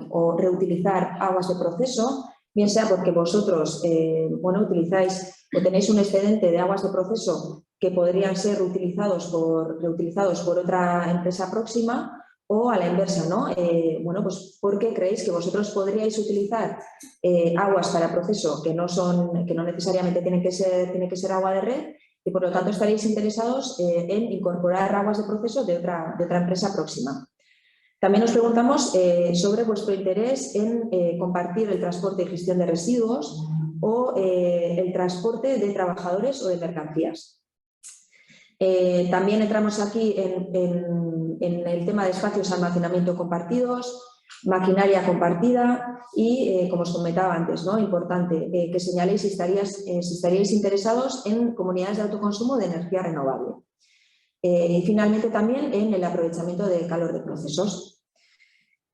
o reutilizar aguas de proceso, bien sea porque vosotros utilizáis o tenéis un excedente de aguas de proceso que podrían ser reutilizados por otra empresa próxima, o a la inversa, ¿no? Pues porque creéis que vosotros podríais utilizar aguas para proceso que no necesariamente tiene que ser agua de red, y por lo tanto estaréis interesados en incorporar aguas de proceso de otra empresa próxima. También os preguntamos sobre vuestro interés en compartir el transporte y gestión de residuos o el transporte de trabajadores o de mercancías. También entramos aquí en el tema de espacios de almacenamiento compartidos, maquinaria compartida y, como os comentaba antes, ¿no? Importante que señaléis si estaríais interesados en comunidades de autoconsumo de energía renovable. Y finalmente también en el aprovechamiento de calor de procesos.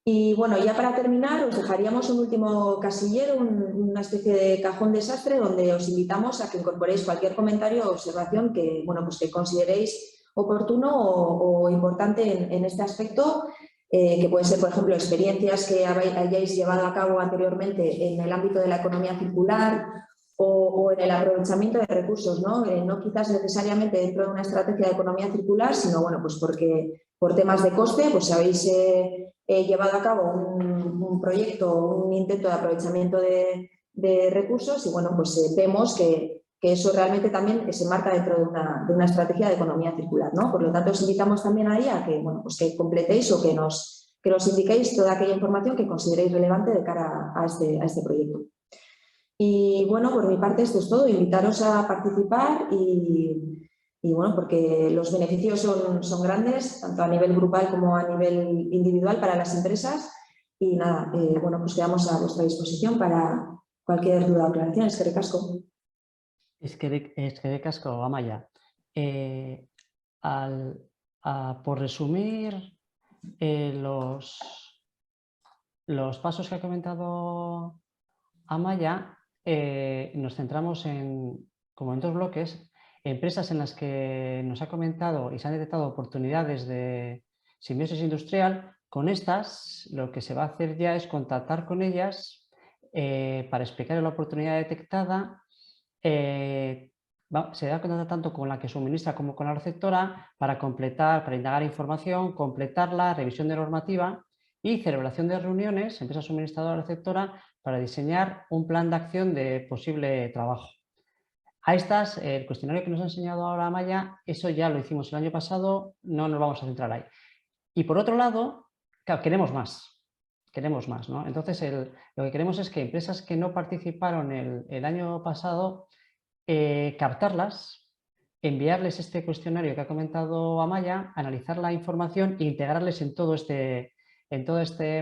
Y bueno, ya para terminar os dejaríamos un último casillero, una especie de cajón desastre donde os invitamos a que incorporéis cualquier comentario o observación que, que consideréis oportuno o importante en este aspecto, que pueden ser, por ejemplo, experiencias que hayáis llevado a cabo anteriormente en el ámbito de la economía circular o en el aprovechamiento de recursos, ¿no? No quizás necesariamente dentro de una estrategia de economía circular, sino pues porque por temas de coste pues habéis llevado a cabo un proyecto, un intento de aprovechamiento de recursos y pues vemos que eso realmente también se marca dentro de una estrategia de economía circular, ¿no? Por lo tanto, os invitamos también ahí a que, que completéis o que nos indiquéis toda aquella información que consideréis relevante de cara a este proyecto. Y por mi parte esto es todo, invitaros a participar y porque los beneficios son grandes, tanto a nivel grupal como a nivel individual para las empresas y nada, pues quedamos a vuestra disposición para cualquier duda o aclaración. Eskerrik asko. Eskerrik asko, Amaia. Por resumir los pasos que ha comentado Amaia, nos centramos como en dos bloques, empresas en las que nos ha comentado y se han detectado oportunidades de simbiosis industrial. Con estas, lo que se va a hacer ya es contactar con ellas para explicar la oportunidad detectada. Se va a contactar tanto con la que suministra como con la receptora para indagar información, completarla, revisión de normativa y celebración de reuniones, empresa suministradora receptora, para diseñar un plan de acción de posible trabajo. A estas, el cuestionario que nos ha enseñado ahora Amaia, eso ya lo hicimos el año pasado, no nos vamos a centrar ahí. Y por otro lado, claro, queremos más, ¿no? Entonces, lo que queremos es que empresas que no participaron el año pasado, captarlas, enviarles este cuestionario que ha comentado Amaia, analizar la información e integrarles en todo este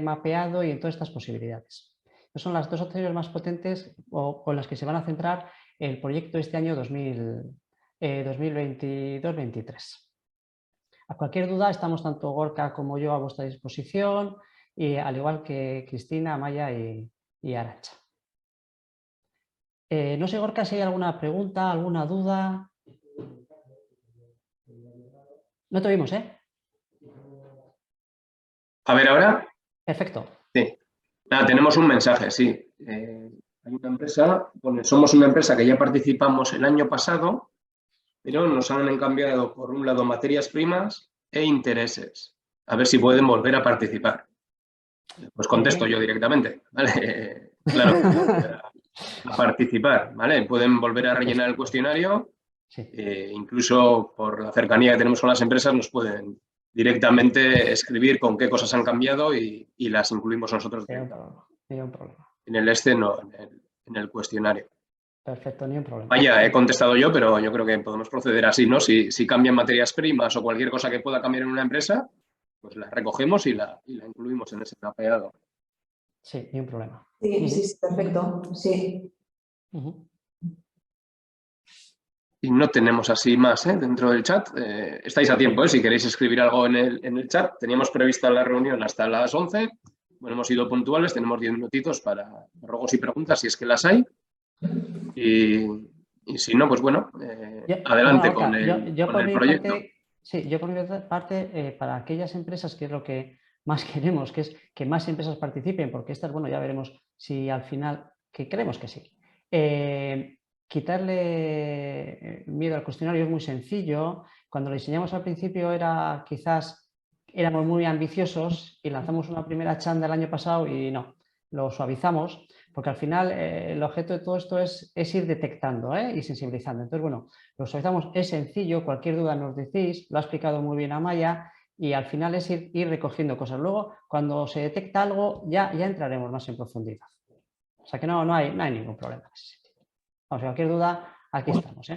mapeado y en todas estas posibilidades. Esas son las dos opciones más potentes o en las que se van a centrar el proyecto este año 2022-23. A cualquier duda estamos tanto Gorka como yo a vuestra disposición, y al igual que Cristina, Amaia y Arantxa. No sé, Gorka, si hay alguna pregunta, alguna duda. No te oímos, ¿eh? A ver, ¿ahora? Perfecto. Sí. Nada, tenemos un mensaje, sí. Hay una empresa, somos una empresa que ya participamos el año pasado, pero nos han cambiado, por un lado, materias primas e intereses. A ver si pueden volver a participar. Pues contesto yo directamente, ¿vale? Claro, a participar, ¿vale? Pueden volver a rellenar el cuestionario. Sí. Incluso por la cercanía que tenemos con las empresas nos pueden directamente escribir con qué cosas han cambiado y las incluimos nosotros. Ni un problema. En el no, en el cuestionario. Perfecto, ni un problema. Vaya, he contestado yo, pero yo creo que podemos proceder así, ¿no? Si cambian materias primas o cualquier cosa que pueda cambiar en una empresa, pues la recogemos y la incluimos en ese mapeado. Sí, ni un problema. Sí, perfecto, sí. Y no tenemos así más dentro del chat. Estáis a tiempo, si queréis escribir algo en el chat. Teníamos prevista la reunión hasta las 11, Bueno, hemos sido puntuales, tenemos 10 minutitos para ruegos y preguntas, si es que las hay. Y si no, pues bueno, adelante con el proyecto. Yo por mi parte, para aquellas empresas, que es lo que más queremos, que es que más empresas participen, porque estas, bueno, ya veremos si al final, que creemos que sí. Quitarle miedo al cuestionario es muy sencillo. Cuando lo diseñamos al principio éramos muy ambiciosos y lanzamos una primera chanda el año pasado y no, lo suavizamos, porque al final el objeto de todo esto es ir detectando y sensibilizando. Entonces, bueno, lo suavizamos, es sencillo, cualquier duda nos decís, lo ha explicado muy bien Amaya, y al final es ir recogiendo cosas. Luego, cuando se detecta algo, ya entraremos más en profundidad. O sea que no hay ningún problema en ese sentido. Vamos, cualquier duda, aquí estamos.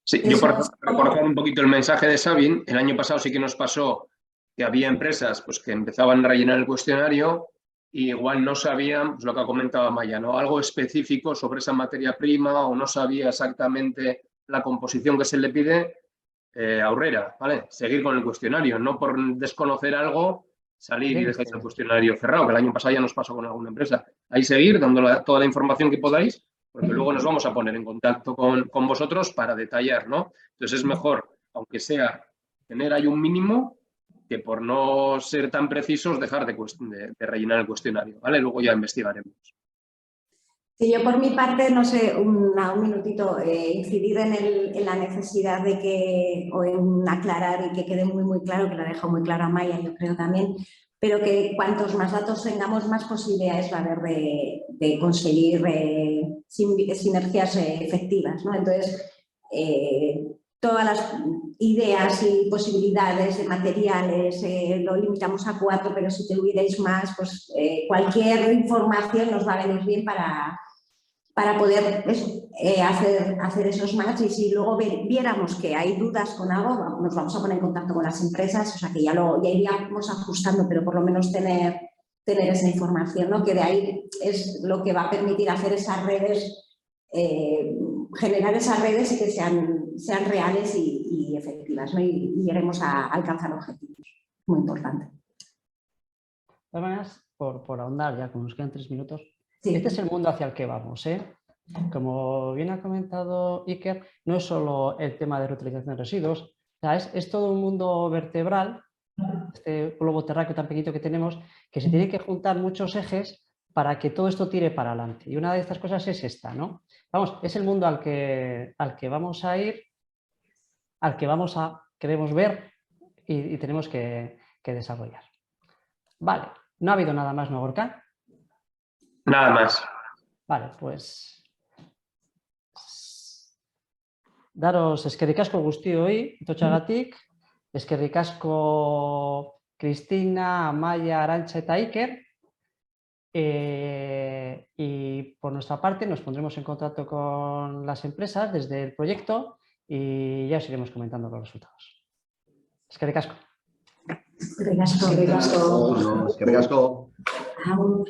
Sí, yo por reforzar un poquito el mensaje de Sabin, el año pasado sí que nos pasó que había empresas pues, que empezaban a rellenar el cuestionario y igual no sabían, pues, lo que ha comentado Amaya, ¿no? Algo específico sobre esa materia prima o no sabía exactamente la composición que se le pide, aurrera, ¿vale? Seguir con el cuestionario, no por desconocer algo, salir y dejar el cuestionario cerrado, que el año pasado ya nos pasó con alguna empresa. Ahí seguir dando toda la información que podáis, porque luego nos vamos a poner en contacto con vosotros para detallar, ¿no? Entonces es mejor, aunque sea tener ahí un mínimo, que por no ser tan precisos dejar de rellenar el cuestionario, ¿vale? Luego ya investigaremos. Sí, yo por mi parte, no sé, un minutito, incidir en la necesidad de que, o en aclarar y que quede muy claro, que lo ha dejado muy claro Amaya, yo creo también, pero que cuantos más datos tengamos, más posibilidades va a haber de conseguir sinergias efectivas, ¿no? Entonces, todas las ideas y posibilidades de materiales lo limitamos a 4, pero si tuvierais más, pues cualquier información nos va a venir bien para poder hacer esos matches, y si luego viéramos que hay dudas con algo, nos vamos a poner en contacto con las empresas, o sea que ya iríamos ajustando, pero por lo menos tener esa información, ¿no? Que de ahí es lo que va a permitir hacer esas redes, generar esas redes y que sean reales y efectivas, ¿no? Y lleguemos a alcanzar objetivos. Muy importante. De todas maneras, por ahondar, ya como nos quedan 3 minutos, Sí. Este es el mundo hacia el que vamos. Como bien ha comentado Iker, no es solo el tema de reutilización de residuos, o sea, es todo un mundo vertebral, este globo terráqueo tan pequeñito que tenemos, que se tienen que juntar muchos ejes para que todo esto tire para adelante. Y una de estas cosas es esta, ¿no? Vamos, es el mundo al que vamos a ir, al que queremos ver y tenemos que desarrollar. Vale, no ha habido nada más, ¿no, Gorka? Nada más. Vale, pues daros eskerrik asko guztioi itotxagatik, eskerrik asko Cristina, Amaya, Arantxa eta Iker, y por nuestra parte nos pondremos en contacto con las empresas desde el proyecto y ya os iremos comentando los resultados. Eskerrik asko. Eskerrik asko. Eskerrik asko. Agur.